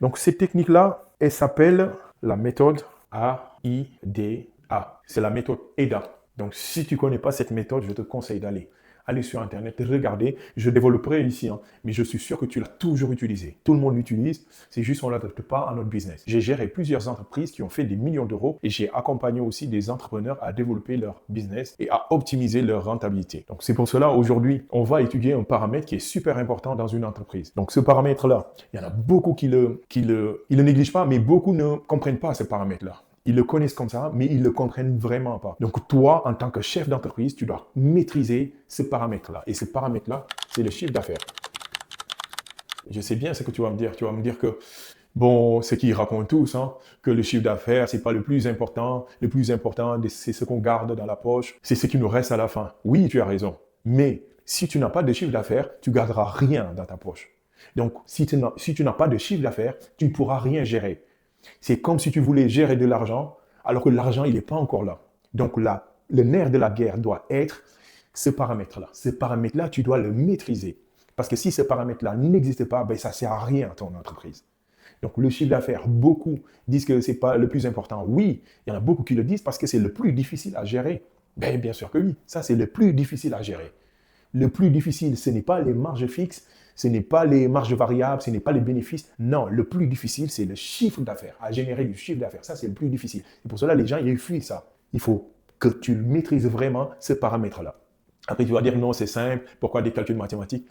Donc, cette technique-là, elle s'appelle la méthode AIDA. C'est la méthode AIDA. Donc, si tu ne connais pas cette méthode, je te conseille aller sur Internet, regarder. Je développerai ici, mais je suis sûr que tu l'as toujours utilisé. Tout le monde l'utilise, c'est juste qu'on ne l'adapte pas à notre business. J'ai géré plusieurs entreprises qui ont fait des millions d'euros et j'ai accompagné aussi des entrepreneurs à développer leur business et à optimiser leur rentabilité. Donc, c'est pour cela, aujourd'hui, on va étudier un paramètre qui est super important dans une entreprise. Donc, ce paramètre-là, il y en a beaucoup qui le négligent pas, mais beaucoup ne comprennent pas ce paramètre-là. Ils le connaissent comme ça, mais ils ne le comprennent vraiment pas. Donc toi, en tant que chef d'entreprise, tu dois maîtriser ce paramètre-là. Et ce paramètre-là, c'est le chiffre d'affaires. Je sais bien ce que tu vas me dire. Tu vas me dire que, bon, ce qu'ils racontent tous, que le chiffre d'affaires, c'est pas le plus important. Le plus important, c'est ce qu'on garde dans la poche. C'est ce qui nous reste à la fin. Oui, tu as raison. Mais si tu n'as pas de chiffre d'affaires, tu garderas rien dans ta poche. Donc, si tu n'as pas de chiffre d'affaires, tu ne pourras rien gérer. C'est comme si tu voulais gérer de l'argent, alors que l'argent, il n'est pas encore là. Donc, le nerf de la guerre doit être ce paramètre-là. Ce paramètre-là, tu dois le maîtriser. Parce que si ce paramètre-là n'existe pas, ça ne sert à rien à ton entreprise. Donc, le chiffre d'affaires, beaucoup disent que ce n'est pas le plus important. Oui, il y en a beaucoup qui le disent parce que c'est le plus difficile à gérer. Bien sûr que oui, ça, c'est le plus difficile à gérer. Le plus difficile, ce n'est pas les marges fixes, ce n'est pas les marges variables, ce n'est pas les bénéfices. Non, le plus difficile, c'est le chiffre d'affaires, à générer du chiffre d'affaires. Ça, c'est le plus difficile. Et pour cela, les gens, ils fuient ça. Il faut que tu maîtrises vraiment ce paramètre-là. Après, tu vas dire, non, c'est simple, pourquoi des calculs mathématiques?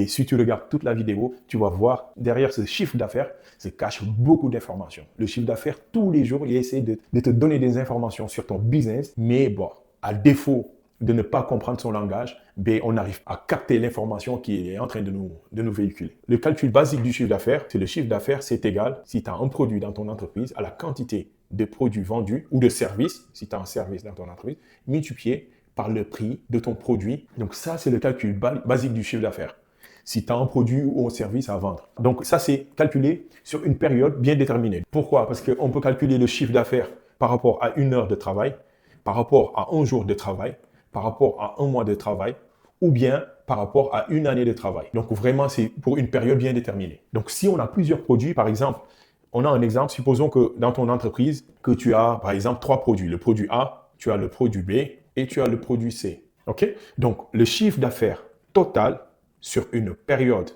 Si tu regardes toute la vidéo, tu vas voir, derrière ce chiffre d'affaires, se cache beaucoup d'informations. Le chiffre d'affaires, tous les jours, il essaie de te donner des informations sur ton business, mais bon, à défaut de ne pas comprendre son langage, on arrive à capter l'information qui est en train de nous véhiculer. Le calcul basique du chiffre d'affaires, c'est le chiffre d'affaires, c'est égal, si tu as un produit dans ton entreprise, à la quantité de produits vendus ou de services, si tu as un service dans ton entreprise, multiplié par le prix de ton produit. Donc ça, c'est le calcul basique du chiffre d'affaires. Si tu as un produit ou un service à vendre. Donc ça, c'est calculé sur une période bien déterminée. Pourquoi? Parce qu'on peut calculer le chiffre d'affaires par rapport à une heure de travail, par rapport à un jour de travail, par rapport à un mois de travail, ou bien par rapport à une année de travail. Donc vraiment, c'est pour une période bien déterminée. Donc si on a plusieurs produits, par exemple, on a un exemple, supposons que dans ton entreprise, que tu as par exemple 3 produits. Le produit A, tu as le produit B et tu as le produit C. OK? Donc le chiffre d'affaires total sur une période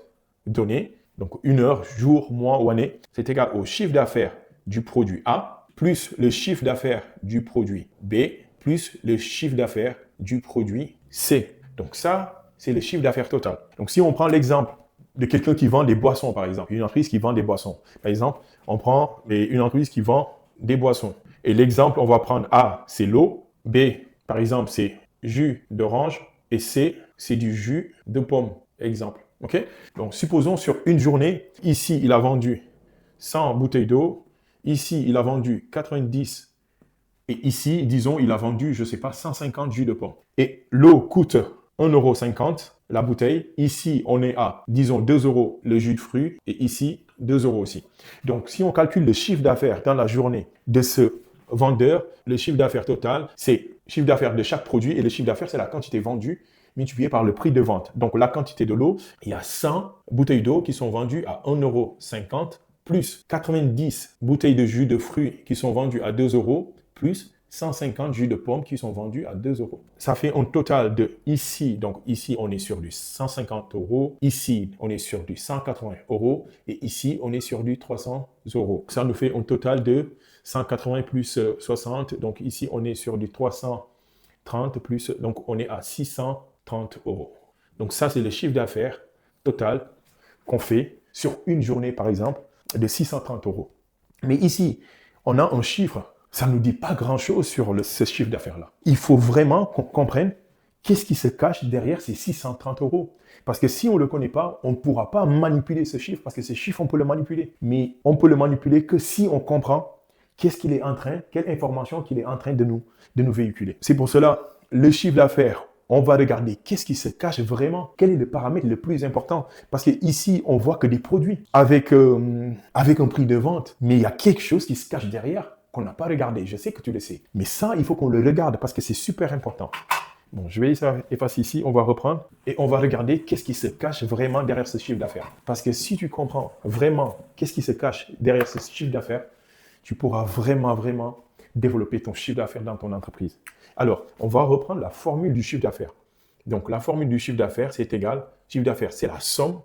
donnée, donc une heure, jour, mois ou année, c'est égal au chiffre d'affaires du produit A plus le chiffre d'affaires du produit B plus le chiffre d'affaires du produit C. Donc ça, c'est le chiffre d'affaires total. Donc si on prend l'exemple de quelqu'un qui vend des boissons, par exemple, une entreprise qui vend des boissons. Par exemple, on prend une entreprise qui vend des boissons. Et l'exemple, on va prendre A, c'est l'eau. B, par exemple, c'est jus d'orange. Et C, c'est du jus de pomme. Exemple. OK? Donc supposons sur une journée, ici, il a vendu 100 bouteilles d'eau. Ici, il a vendu 90. Et ici, disons, il a vendu, je ne sais pas, 150 jus de pomme. Et l'eau coûte 1,50 € la bouteille. Ici, on est à, disons, 2 € le jus de fruits. Et ici, 2 € aussi. Donc, si on calcule le chiffre d'affaires dans la journée de ce vendeur, le chiffre d'affaires total, c'est le chiffre d'affaires de chaque produit. Et le chiffre d'affaires, c'est la quantité vendue multipliée par le prix de vente. Donc, la quantité de l'eau, il y a 100 bouteilles d'eau qui sont vendues à 1,50 € plus 90 bouteilles de jus de fruits qui sont vendues à 2 € plus 150 jus de pommes qui sont vendus à 2 €. Ça fait un total de ici, donc ici on est sur du 150 €, ici on est sur du 180 € et ici on est sur du 300 €. Ça nous fait un total de 180 plus 60, donc ici on est sur du 330 plus, donc on est à 630 €. Donc ça c'est le chiffre d'affaires total qu'on fait sur une journée par exemple de 630 €. Mais ici, on a un chiffre. Ça ne nous dit pas grand-chose sur ce chiffre d'affaires-là. Il faut vraiment qu'on comprenne qu'est-ce qui se cache derrière ces 630 €. Parce que si on ne le connaît pas, on ne pourra pas manipuler ce chiffre, parce que ce chiffre, on peut le manipuler. Mais on peut le manipuler que si on comprend quelle information qu'il est en train de nous véhiculer. C'est pour cela, le chiffre d'affaires, on va regarder qu'est-ce qui se cache vraiment, quel est le paramètre le plus important. Parce qu'ici, on voit que des produits avec un prix de vente, mais il y a quelque chose qui se cache derrière qu'on n'a pas regardé. Je sais que tu le sais. Mais ça, il faut qu'on le regarde parce que c'est super important. Bon, je vais effacer ici, on va reprendre et on va regarder qu'est-ce qui se cache vraiment derrière ce chiffre d'affaires. Parce que si tu comprends vraiment qu'est-ce qui se cache derrière ce chiffre d'affaires, tu pourras vraiment développer ton chiffre d'affaires dans ton entreprise. Alors, on va reprendre la formule du chiffre d'affaires. Donc, la formule du chiffre d'affaires, c'est égal, chiffre d'affaires, c'est la somme,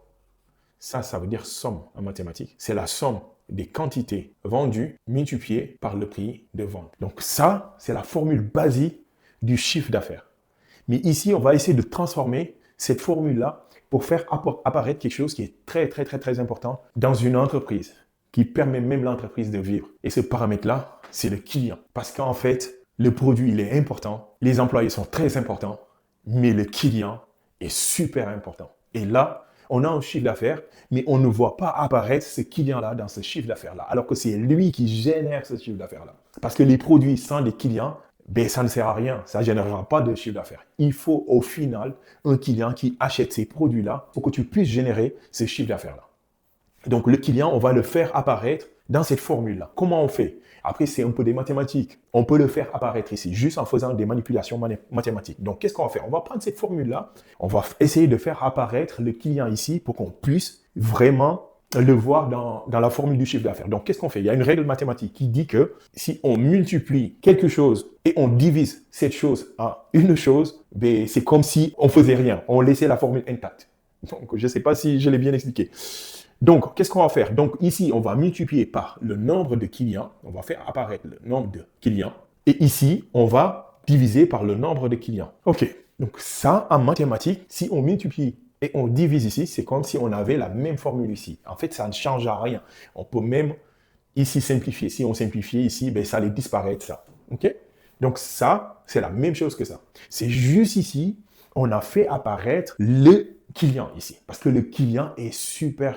ça veut dire somme en mathématiques, c'est la somme des quantités vendues multipliées par le prix de vente. Donc ça, c'est la formule basique du chiffre d'affaires. Mais ici, on va essayer de transformer cette formule-là pour faire apparaître quelque chose qui est très important dans une entreprise, qui permet même l'entreprise de vivre. Et ce paramètre-là, c'est le client. Parce qu'en fait, le produit, il est important, les employés sont très importants, mais le client est super important. Et là, on a un chiffre d'affaires, mais on ne voit pas apparaître ce client-là dans ce chiffre d'affaires-là, alors que c'est lui qui génère ce chiffre d'affaires-là. Parce que les produits sans les clients, ben, ça ne sert à rien, ça ne générera pas de chiffre d'affaires. Il faut au final un client qui achète ces produits-là pour que tu puisses générer ce chiffre d'affaires-là. Donc le client, on va le faire apparaître dans cette formule-là. Comment on fait? Après, c'est un peu des mathématiques. On peut le faire apparaître ici, juste en faisant des manipulations mathématiques. Donc, qu'est-ce qu'on va faire? On va prendre cette formule-là, on va essayer de faire apparaître le client ici pour qu'on puisse vraiment le voir dans la formule du chiffre d'affaires. Donc, qu'est-ce qu'on fait? Il y a une règle mathématique qui dit que si on multiplie quelque chose et on divise cette chose à une chose, ben, c'est comme si on faisait rien. On laissait la formule intacte. Donc, je ne sais pas si je l'ai bien expliqué. Donc, qu'est-ce qu'on va faire? Donc, ici, on va multiplier par le nombre de clients. On va faire apparaître le nombre de clients. Et ici, on va diviser par le nombre de clients. OK. Donc, ça, en mathématiques, si on multiplie et on divise ici, c'est comme si on avait la même formule ici. En fait, ça ne change rien. On peut même ici simplifier. Si on simplifie ici, ben, ça allait disparaître, ça. OK? Donc, ça, c'est la même chose que ça. C'est juste ici, on a fait apparaître le client ici. Parce que le client est super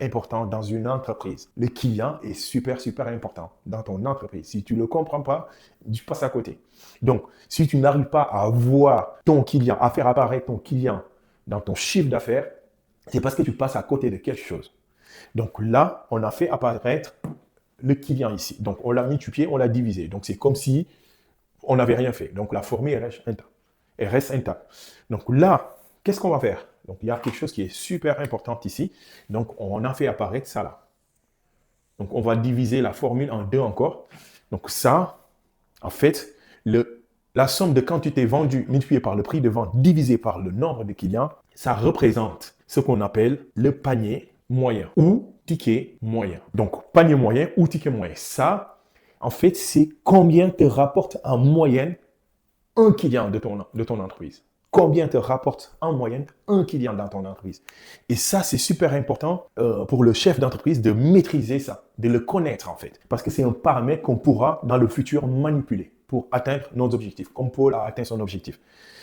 important dans une entreprise. Le client est super important dans ton entreprise. Si tu ne le comprends pas, tu passes à côté. Donc, si tu n'arrives pas à voir ton client, à faire apparaître ton client dans ton chiffre d'affaires, c'est parce que tu passes à côté de quelque chose. Donc là, on a fait apparaître le client ici. Donc, on l'a multiplié, on l'a divisé. Donc, c'est comme si on n'avait rien fait. Donc, la formule reste intacte. Donc là, qu'est-ce qu'on va faire? Donc, il y a quelque chose qui est super important ici. Donc, on a fait apparaître ça là. Donc, on va diviser la formule en deux encore. Donc, ça, en fait, la somme de quantité vendue multipliée par le prix de vente divisé par le nombre de clients, ça représente ce qu'on appelle le panier moyen ou ticket moyen. Donc, panier moyen ou ticket moyen. Ça, en fait, c'est combien te rapporte en moyenne un client de ton entreprise. Combien te rapporte en moyenne un client dans ton entreprise. Et ça, c'est super important pour le chef d'entreprise de maîtriser ça, de le connaître en fait. Parce que c'est un paramètre qu'on pourra dans le futur manipuler pour atteindre nos objectifs, comme Paul a atteint son objectif.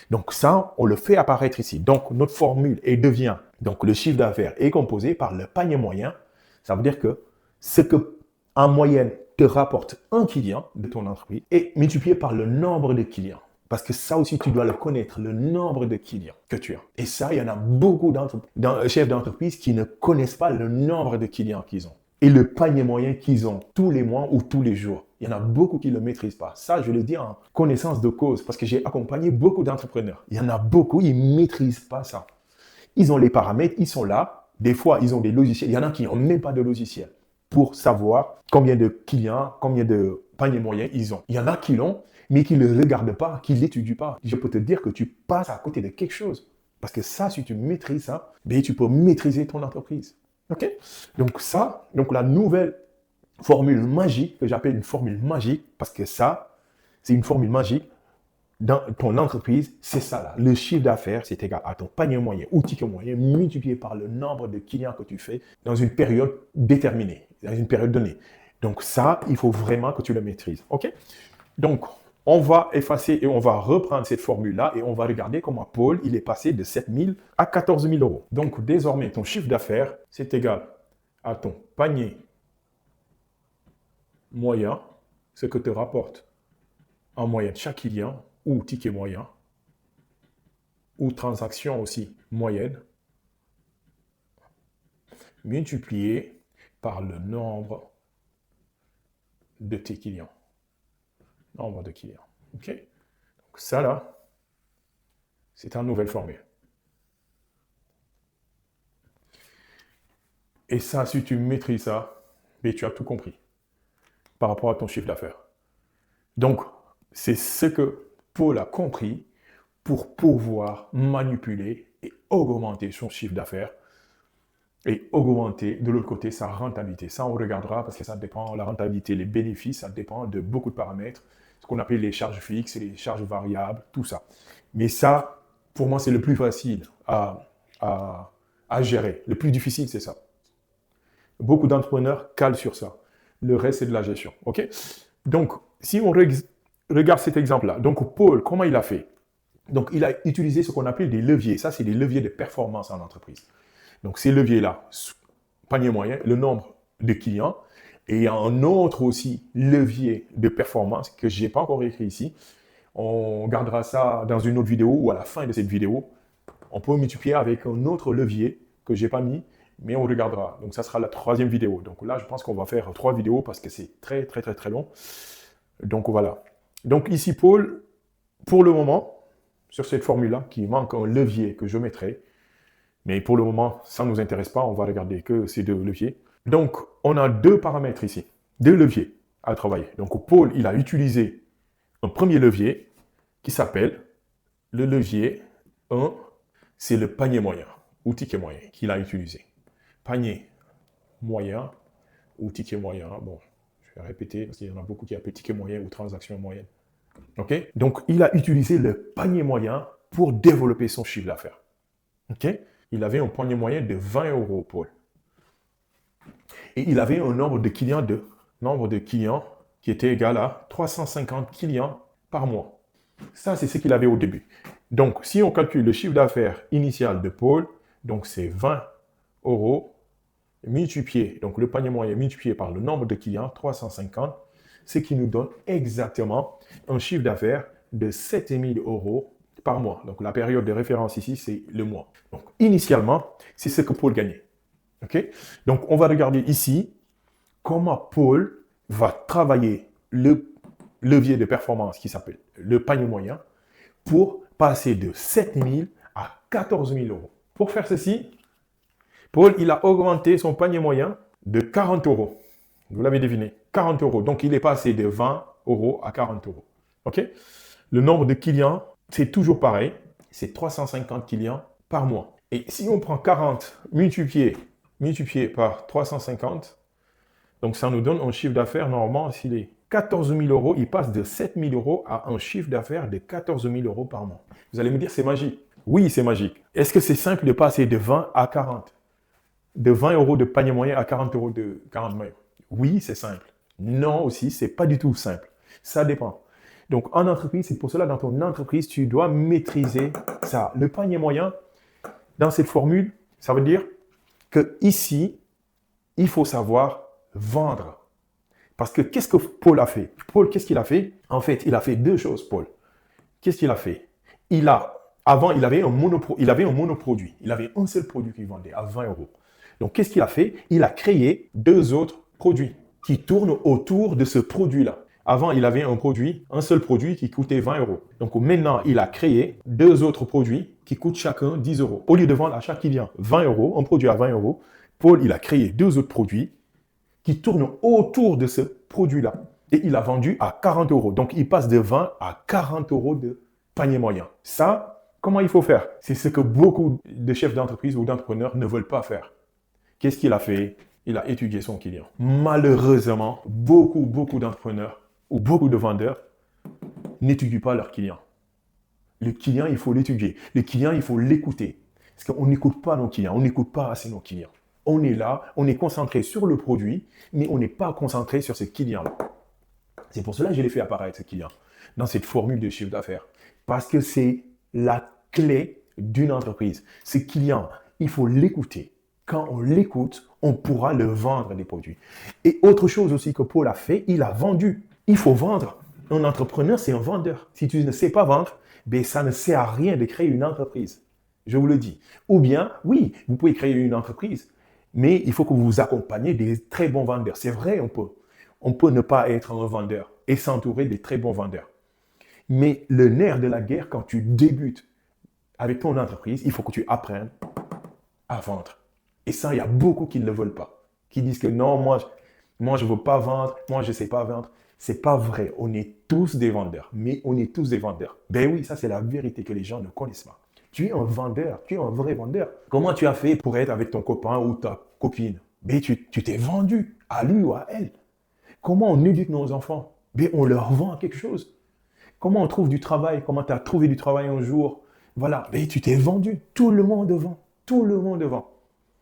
Donc ça, on le fait apparaître ici. Donc notre formule devient, donc le chiffre d'affaires est composé par le panier moyen. Ça veut dire que ce que en moyenne te rapporte un client de ton entreprise est multiplié par le nombre de clients. Parce que ça aussi, tu dois le connaître, le nombre de clients que tu as. Et ça, il y en a beaucoup chefs d'entreprise qui ne connaissent pas le nombre de clients qu'ils ont. Et le panier moyen qu'ils ont tous les mois ou tous les jours. Il y en a beaucoup qui ne le maîtrisent pas. Ça, je le dis en connaissance de cause parce que j'ai accompagné beaucoup d'entrepreneurs. Il y en a beaucoup, ils ne maîtrisent pas ça. Ils ont les paramètres, ils sont là. Des fois, ils ont des logiciels. Il y en a qui n'ont même pas de logiciel pour savoir combien de clients, combien de paniers moyens ils ont. Il y en a qui l'ont, mais qui ne le regardent pas, qui ne l'étudient pas. Je peux te dire que tu passes à côté de quelque chose. Parce que ça, si tu maîtrises ça, ben, tu peux maîtriser ton entreprise. OK? Donc ça, donc la nouvelle formule magique, que j'appelle une formule magique, parce que ça, c'est une formule magique dans ton entreprise, c'est ça là. Le chiffre d'affaires, c'est égal à ton panier moyen ou ticket moyen multiplié par le nombre de clients que tu fais dans une période déterminée, dans une période donnée. Donc ça, il faut vraiment que tu le maîtrises. OK? Donc, on va effacer et on va reprendre cette formule-là et on va regarder comment Paul, il est passé de 7 000 à 14 000 euros. Donc, désormais, ton chiffre d'affaires, c'est égal à ton panier moyen, ce que te rapporte en moyenne chaque client ou ticket moyen, ou transaction aussi moyenne, multiplié par le nombre de tes clients. Nombre de clients. OK? Donc, ça là, C'est ta nouvelle formule. Et ça, si tu maîtrises ça, mais tu as tout compris par rapport à ton chiffre d'affaires. Donc, c'est ce que Paul a compris pour pouvoir manipuler et augmenter son chiffre d'affaires et augmenter de l'autre côté sa rentabilité. Ça, on regardera parce que ça dépend, la rentabilité, les bénéfices, ça dépend de beaucoup de paramètres, ce qu'on appelle les charges fixes, les charges variables, tout ça. Mais ça, pour moi, c'est le plus facile à gérer. Le plus difficile, c'est ça. Beaucoup d'entrepreneurs calent sur ça. Le reste, c'est de la gestion. OK? Donc, si on regarde cet exemple-là, donc Paul, comment il a fait? Donc, il a utilisé ce qu'on appelle des leviers. Ça, c'est des leviers de performance en entreprise. Donc, ces leviers-là, panier moyen, le nombre de clients, et il y a un autre aussi levier de performance que je n'ai pas encore écrit ici. On gardera ça dans une autre vidéo ou à la fin de cette vidéo. On peut multiplier avec un autre levier que je n'ai pas mis, mais on regardera. Donc, ça sera la 3e vidéo. Donc là, je pense qu'on va faire 3 vidéos parce que c'est très, très, très, très long. Donc, voilà. Donc, ici, Paul, pour le moment, sur cette formule-là, qui manque un levier que je mettrai, mais pour le moment, ça ne nous intéresse pas, on va regarder que ces 2 leviers. Donc, on a 2 paramètres ici, 2 leviers à travailler. Donc, Paul, il a utilisé un premier levier qui s'appelle le levier 1, c'est le panier moyen ou ticket moyen qu'il a utilisé. Panier moyen ou ticket moyen, bon, je vais répéter parce qu'il y en a beaucoup qui appellent ticket moyen ou transaction moyenne. OK? Donc, il a utilisé le panier moyen pour développer son chiffre d'affaires. OK? Il avait un panier moyen de 20 €, Paul. Et il avait un nombre de clients qui était égal à 350 clients par mois. Ça, c'est ce qu'il avait au début. Donc, si on calcule le chiffre d'affaires initial de Paul, donc c'est 20 € multiplié, donc le panier moyen multiplié par le nombre de clients, 350, ce qui nous donne exactement un chiffre d'affaires de 7 000 € par mois. Donc, la période de référence ici, c'est le mois. Donc, initialement, c'est ce que Paul gagnait. OK? Donc, on va regarder ici comment Paul va travailler le levier de performance qui s'appelle le panier moyen pour passer de 7 000 à 14 000 €. Pour faire ceci, Paul, il a augmenté son panier moyen de 40 €. Vous l'avez deviné, 40 €. Donc, il est passé de 20 € à 40 €. OK? Le nombre de clients, c'est toujours pareil. C'est 350 clients par mois. Et si on prend 40 multiplié par 350, donc ça nous donne un chiffre d'affaires normalement, s'il est 14 000 €, il passe de 7 000 € à un chiffre d'affaires de 14 000 € par mois. Vous allez me dire, c'est magique. Oui, c'est magique. Est-ce que c'est simple de passer de 20 à 40? De 20 € de panier moyen à 40 € de 40 moyens? Oui, c'est simple. Non aussi, c'est pas du tout simple. Ça dépend. Donc, en entreprise, c'est pour cela, dans ton entreprise, tu dois maîtriser ça. Le panier moyen, dans cette formule, ça veut dire que ici, il faut savoir vendre. Parce que qu'est-ce que Paul a fait? Paul, qu'est-ce qu'il a fait? En fait, il a fait 2 choses, Paul. Qu'est-ce qu'il a fait? Avant, il avait un monoproduit. Il avait un seul produit qu'il vendait à 20 €. Donc, qu'est-ce qu'il a fait? Il a créé 2 autres produits qui tournent autour de ce produit-là. Avant, il avait un seul produit qui coûtait 20 €. Donc maintenant, il a créé 2 autres produits qui coûtent chacun 10 €. Au lieu de vendre à chaque client 20 €, un produit à 20 €, Paul, il a créé 2 autres produits qui tournent autour de ce produit-là. Et il a vendu à 40 €. Donc, il passe de 20 à 40 € de panier moyen. Ça, comment il faut faire? C'est ce que beaucoup de chefs d'entreprise ou d'entrepreneurs ne veulent pas faire. Qu'est-ce qu'il a fait? Il a étudié son client. Malheureusement, beaucoup d'entrepreneurs ou beaucoup de vendeurs n'étudient pas leur client. Le client, il faut l'étudier. Le client, il faut l'écouter. Parce qu'on n'écoute pas nos clients, on n'écoute pas assez nos clients. On est là, on est concentré sur le produit, mais on n'est pas concentré sur ce client-là. C'est pour cela que je l'ai fait apparaître, ce client, dans cette formule de chiffre d'affaires. Parce que c'est la clé d'une entreprise. Ce client, il faut l'écouter. Quand on l'écoute, on pourra le vendre des produits. Et autre chose aussi que Paul a fait, il a vendu. Il faut vendre. Un entrepreneur, c'est un vendeur. Si tu ne sais pas vendre, ben, ça ne sert à rien de créer une entreprise. Je vous le dis. Ou bien, oui, vous pouvez créer une entreprise, mais il faut que vous vous accompagniez des très bons vendeurs. C'est vrai, on peut ne pas être un vendeur et s'entourer des très bons vendeurs. Mais le nerf de la guerre, quand tu débutes avec ton entreprise, il faut que tu apprennes à vendre. Et ça, il y a beaucoup qui ne le veulent pas. Qui disent que non, moi je ne veux pas vendre, moi je ne sais pas vendre. C'est pas vrai. On est tous des vendeurs. Mais on est tous des vendeurs. Ben oui, ça c'est la vérité que les gens ne connaissent pas. Tu es un vendeur, tu es un vrai vendeur. Comment tu as fait pour être avec ton copain ou ta copine? Ben tu t'es vendu à lui ou à elle. Comment on éduque nos enfants? Ben on leur vend quelque chose. Comment on trouve du travail? Comment tu as trouvé du travail un jour? Voilà, ben tu t'es vendu. Tout le monde vend. Tout le monde vend.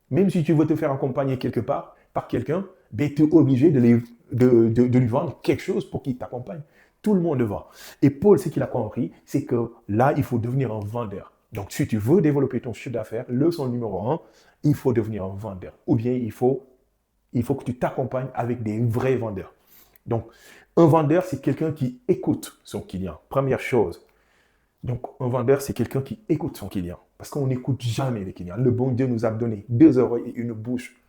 Même si tu veux te faire accompagner quelque part par quelqu'un, ben tu es obligé de lui vendre quelque chose pour qu'il t'accompagne. Tout le monde vend. Et Paul, ce qu'il a compris, c'est que là, il faut devenir un vendeur. Donc, si tu veux développer ton chiffre d'affaires, leçon numéro 1, il faut devenir un vendeur. Ou bien, il faut que tu t'accompagnes avec des vrais vendeurs. Donc, un vendeur, c'est quelqu'un qui écoute son client. Première chose. Donc, un vendeur, c'est quelqu'un qui écoute son client. Parce qu'on n'écoute jamais les clients. Le bon Dieu nous a donné 2 oreilles et une bouche.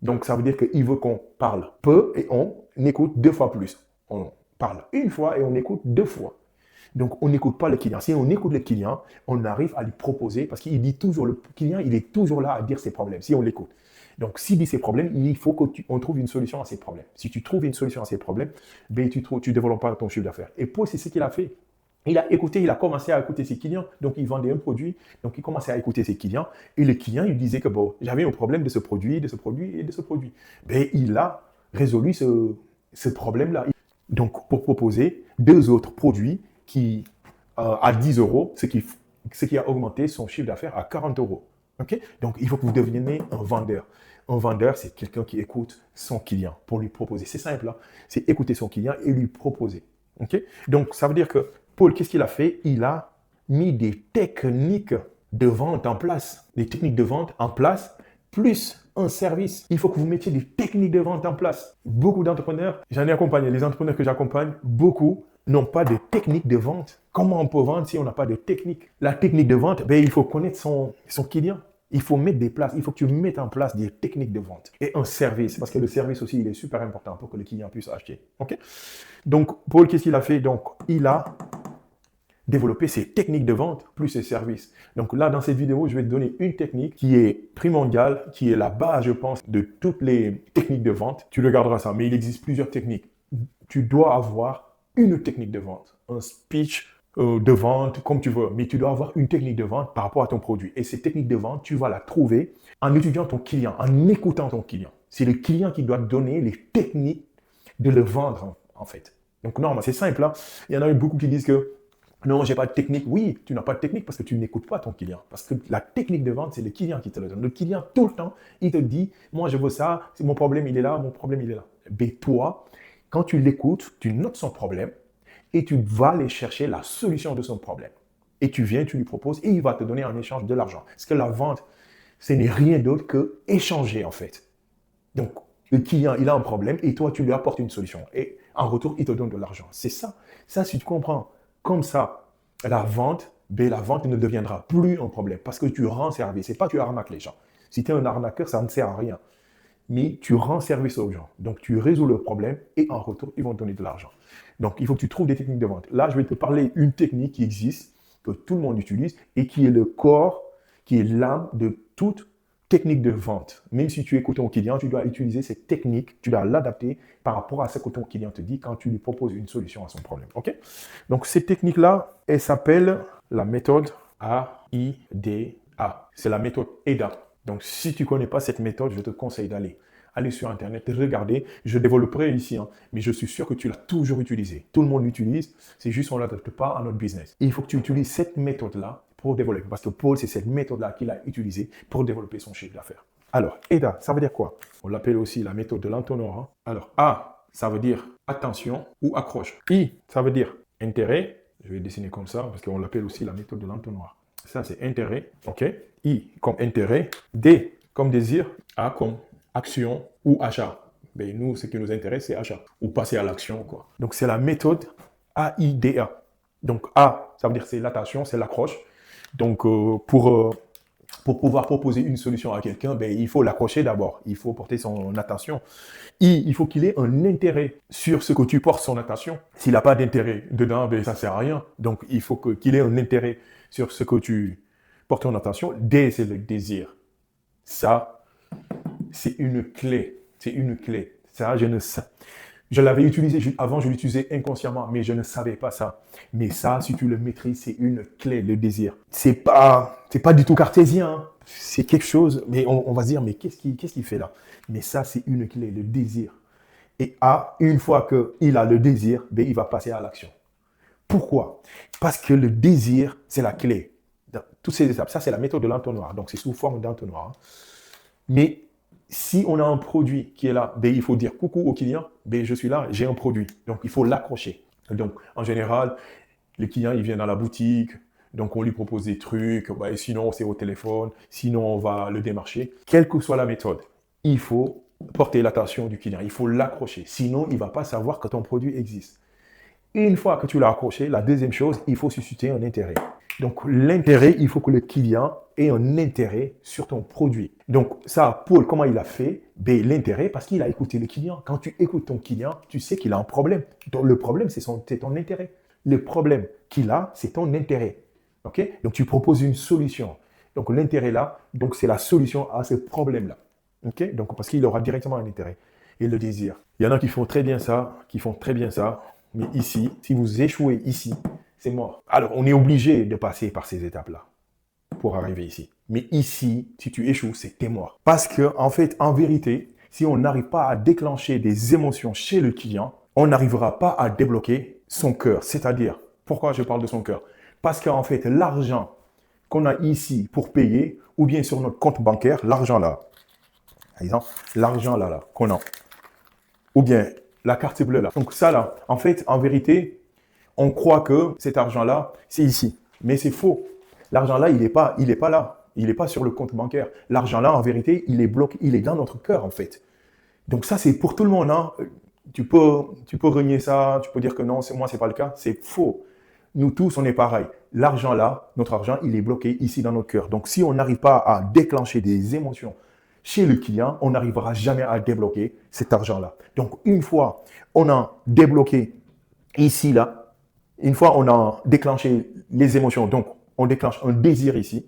Donc, ça veut dire qu'il veut qu'on parle peu et on écoute 2 fois plus. On parle une fois et on écoute 2 fois. Donc, on n'écoute pas le client. Si on écoute le client, on arrive à lui proposer, parce qu'il dit toujours, le client, il est toujours là à dire ses problèmes, si on l'écoute. Donc, s'il dit ses problèmes, il faut qu'on trouve une solution à ses problèmes. Si tu trouves une solution à ses problèmes, ben, tu ne développes pas ton chiffre d'affaires. Et Paul, c'est ce qu'il a fait. Il a écouté, il a commencé à écouter ses clients. Donc, il vendait un produit. Donc, il commençait à écouter ses clients. Et le client, il disait que bon, j'avais un problème de ce produit, de ce produit et de ce produit. Ben, il a résolu ce problème-là. Donc, pour proposer 2 autres produits qui, à 10 euros, ce qui a augmenté son chiffre d'affaires à 40 euros. Okay? Donc, il faut que vous deveniez un vendeur. Un vendeur, c'est quelqu'un qui écoute son client pour lui proposer. C'est simple, hein? C'est écouter son client et lui proposer. Okay? Donc, ça veut dire que Paul, qu'est-ce qu'il a fait? Il a mis des techniques de vente en place. Des techniques de vente en place, plus un service. Il faut que vous mettiez des techniques de vente en place. Beaucoup d'entrepreneurs, j'en ai accompagné, les entrepreneurs que j'accompagne, beaucoup n'ont pas de technique de vente. Comment on peut vendre si on n'a pas de technique? La technique de vente, ben, il faut connaître son client. Il faut mettre des places, il faut que tu mettes en place des techniques de vente et un service, parce que le service aussi, il est super important pour que le client puisse acheter. Okay? Donc, Paul, qu'est-ce qu'il a fait? Donc, il a développer ses techniques de vente plus ses services. Donc là, dans cette vidéo, je vais te donner une technique qui est primordiale, qui est la base, je pense, de toutes les techniques de vente. Tu regarderas ça, mais il existe plusieurs techniques. Tu dois avoir une technique de vente, un speech de vente, comme tu veux, mais tu dois avoir une technique de vente par rapport à ton produit. Et cette technique de vente, tu vas la trouver en étudiant ton client, en écoutant ton client. C'est le client qui doit te donner les techniques de le vendre, en fait. Donc non, c'est simple. Hein. Il y en a beaucoup qui disent que non, j'ai pas de technique. Oui, tu n'as pas de technique parce que tu n'écoutes pas ton client. Parce que la technique de vente, c'est le client qui te le donne. Le client, tout le temps, il te dit, moi, je veux ça, mon problème, il est là, mon problème, il est là. Mais toi, quand tu l'écoutes, tu notes son problème et tu vas aller chercher la solution de son problème. Et tu viens, tu lui proposes et il va te donner en échange de l'argent. Parce que la vente, ce n'est rien d'autre que échanger, en fait. Donc, le client, il a un problème et toi, tu lui apportes une solution. Et en retour, il te donne de l'argent. C'est ça. Ça, si tu comprends. Comme ça, la vente ne deviendra plus un problème parce que tu rends service. Ce n'est pas que tu arnaques les gens. Si tu es un arnaqueur, ça ne sert à rien. Mais tu rends service aux gens. Donc, tu résous le problème et en retour, ils vont te donner de l'argent. Donc, il faut que tu trouves des techniques de vente. Là, je vais te parler d'une technique qui existe, que tout le monde utilise et qui est le corps, qui est l'âme de toute technique de vente. Même si tu écoutes ton client, tu dois utiliser cette technique, tu dois l'adapter par rapport à ce que ton client te dit quand tu lui proposes une solution à son problème. Okay? Donc, cette technique-là, elle s'appelle la méthode AIDA. C'est la méthode AIDA. Donc, si tu ne connais pas cette méthode, je te conseille d'aller sur Internet, regarder. Je développerai ici, hein, mais je suis sûr que tu l'as toujours utilisé. Tout le monde l'utilise, c'est juste qu'on ne l'adapte pas à notre business. Et il faut que tu utilises cette méthode-là pour développer. Parce que Paul, c'est cette méthode-là qu'il a utilisée pour développer son chiffre d'affaires. Alors, AIDA, ça veut dire quoi? On l'appelle aussi la méthode de l'entonnoir. Hein. Alors, A, ça veut dire attention ou accroche. I, ça veut dire intérêt. Je vais dessiner comme ça parce qu'on l'appelle aussi la méthode de l'entonnoir. Ça, c'est intérêt. OK? I comme intérêt. D comme désir. A comme action ou achat. Mais nous, ce qui nous intéresse, c'est achat. Ou passer à l'action, quoi. Donc, c'est la méthode AIDA. Donc, A, ça veut dire c'est l'attention, c'est l'accroche. Donc, pour pour pouvoir proposer une solution à quelqu'un, ben, il faut l'accrocher d'abord. Il faut porter son attention. Il faut qu'il ait un intérêt sur ce que tu portes son attention. S'il n'a pas d'intérêt dedans, ben, ça ne sert à rien. Donc, il faut qu'il ait un intérêt sur ce que tu portes ton attention. D, c'est le désir. Ça, c'est une clé. C'est une clé. Ça, je l'avais utilisé avant, je l'utilisais inconsciemment, mais je ne savais pas ça. Mais ça, si tu le maîtrises, c'est une clé, le désir. C'est pas du tout cartésien. Hein. C'est quelque chose, mais on va se dire, mais qu'est-ce qu'il fait là? Mais ça, c'est une clé, le désir. Et une fois qu'il a le désir, ben, il va passer à l'action. Pourquoi? Parce que le désir, c'est la clé. Dans toutes ces étapes, ça, c'est la méthode de l'entonnoir. Donc, c'est sous forme d'entonnoir. Hein. Mais si on a un produit qui est là, ben, il faut dire coucou au client, ben, je suis là, j'ai un produit. Donc, il faut l'accrocher. Donc, en général, le client, il vient dans la boutique, donc on lui propose des trucs, ben, sinon c'est au téléphone, sinon on va le démarcher. Quelle que soit la méthode, il faut porter l'attention du client, il faut l'accrocher. Sinon, il ne va pas savoir que ton produit existe. Une fois que tu l'as accroché, la deuxième chose, il faut susciter un intérêt. Donc, l'intérêt, il faut que le client ait un intérêt sur ton produit. Donc, ça, Paul, comment il a fait? Ben, l'intérêt, parce qu'il a écouté le client. Quand tu écoutes ton client, tu sais qu'il a un problème. Donc, le problème, c'est ton intérêt. Le problème qu'il a, c'est ton intérêt. Okay? Donc, tu proposes une solution. Donc, l'intérêt là, donc c'est la solution à ce problème-là. Okay? Donc, parce qu'il aura directement un intérêt. Et le désir. Il y en a qui font très bien ça, mais ici, si vous échouez ici, c'est mort. Alors, on est obligé de passer par ces étapes-là pour arriver ici. Mais ici, si tu échoues, t'es mort. Parce que, en fait, en vérité, si on n'arrive pas à déclencher des émotions chez le client, on n'arrivera pas à débloquer son cœur. C'est-à-dire, pourquoi je parle de son cœur? Parce qu'en fait, l'argent qu'on a ici pour payer, ou bien sur notre compte bancaire, l'argent là, par exemple, l'argent là, qu'on a, ou bien la carte bleue là. Donc ça là, en fait, en vérité, on croit que cet argent-là, c'est ici. Mais c'est faux. L'argent là, il n'est pas là. Il n'est pas sur le compte bancaire. L'argent là, en vérité, il est bloqué, il est dans notre cœur en fait. Donc ça, c'est pour tout le monde. Hein. Tu peux renier ça, tu peux dire que non, moi, c'est pas le cas. C'est faux. Nous tous, on est pareil. L'argent là, notre argent, il est bloqué ici dans notre cœur. Donc si on n'arrive pas à déclencher des émotions chez le client, on n'arrivera jamais à débloquer cet argent-là. Donc, une fois on a débloqué ici, là, une fois on a déclenché les émotions, donc on déclenche un désir ici,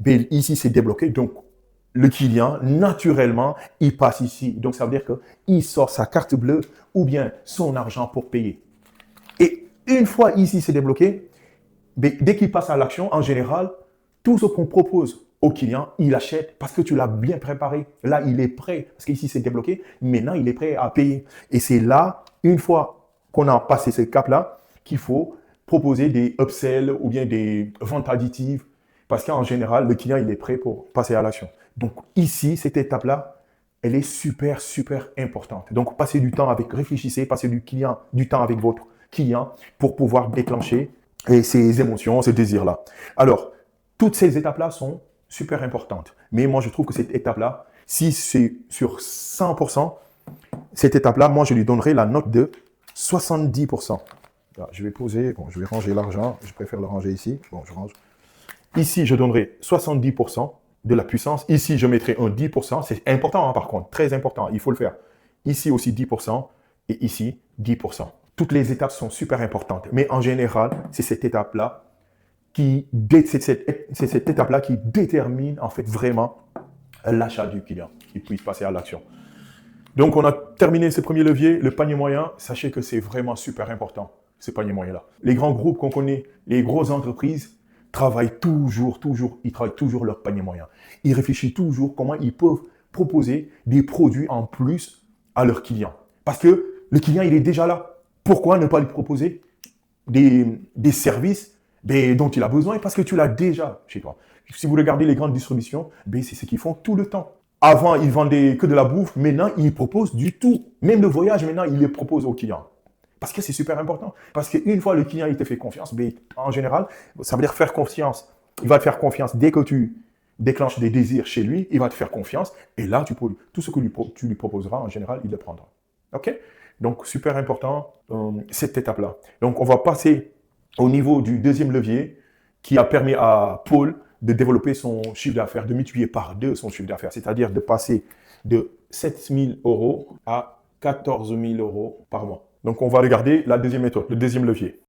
mais ici c'est débloqué, donc le client, naturellement, il passe ici. Donc, ça veut dire qu'il sort sa carte bleue ou bien son argent pour payer. Et une fois ici c'est débloqué, dès qu'il passe à l'action, en général, tout ce qu'on propose au client, il achète parce que tu l'as bien préparé. Là, il est prêt, parce qu'ici, c'est débloqué. Maintenant, il est prêt à payer. Et c'est là, une fois qu'on a passé ce cap-là, qu'il faut proposer des upsells ou bien des ventes additives. Parce qu'en général, le client, il est prêt pour passer à l'action. Donc ici, cette étape-là, elle est super, super importante. Donc, passez du temps réfléchissez, passez du temps avec votre client pour pouvoir déclencher ces émotions, ces désirs-là. Alors, toutes ces étapes-là sont super importante. Mais moi, je trouve que cette étape-là, si c'est sur 100%, cette étape-là, moi, je lui donnerai la note de 70%. Là, je vais ranger l'argent. Je préfère le ranger ici. Bon, je range. Ici, je donnerai 70% de la puissance. Ici, je mettrai un 10%. C'est important, hein, par contre. Très important. Il faut le faire. Ici aussi, 10%. Et ici, 10%. Toutes les étapes sont super importantes. Mais en général, c'est cette étape-là c'est cette étape-là qui détermine en fait vraiment l'achat du client, qu'il puisse passer à l'action. Donc, on a terminé ce premier levier, le panier moyen. Sachez que c'est vraiment super important, ce panier moyen-là. Les grands groupes qu'on connaît, les grosses entreprises, travaillent toujours leur panier moyen. Ils réfléchissent toujours comment ils peuvent proposer des produits en plus à leurs clients. Parce que le client, il est déjà là. Pourquoi ne pas lui proposer des services dont il a besoin parce que tu l'as déjà chez toi. Si vous regardez les grandes distributions, c'est ce qu'ils font tout le temps. Avant, ils vendaient que de la bouffe. Maintenant, ils proposent du tout. Même le voyage, maintenant, ils le proposent aux clients. Parce que c'est super important. Parce qu'une fois le client il te fait confiance, en général, ça veut dire faire confiance. Il va te faire confiance dès que tu déclenches des désirs chez lui. Il va te faire confiance. Et là, tout ce que tu lui proposeras, en général, il le prendra. OK? Donc, super important, cette étape-là. Donc, on va passer au niveau du deuxième levier qui a permis à Paul de développer son chiffre d'affaires, de multiplier par 2 son chiffre d'affaires, c'est-à-dire de passer de 7 000 euros à 14 000 euros par mois. Donc, on va regarder la deuxième méthode, le deuxième levier.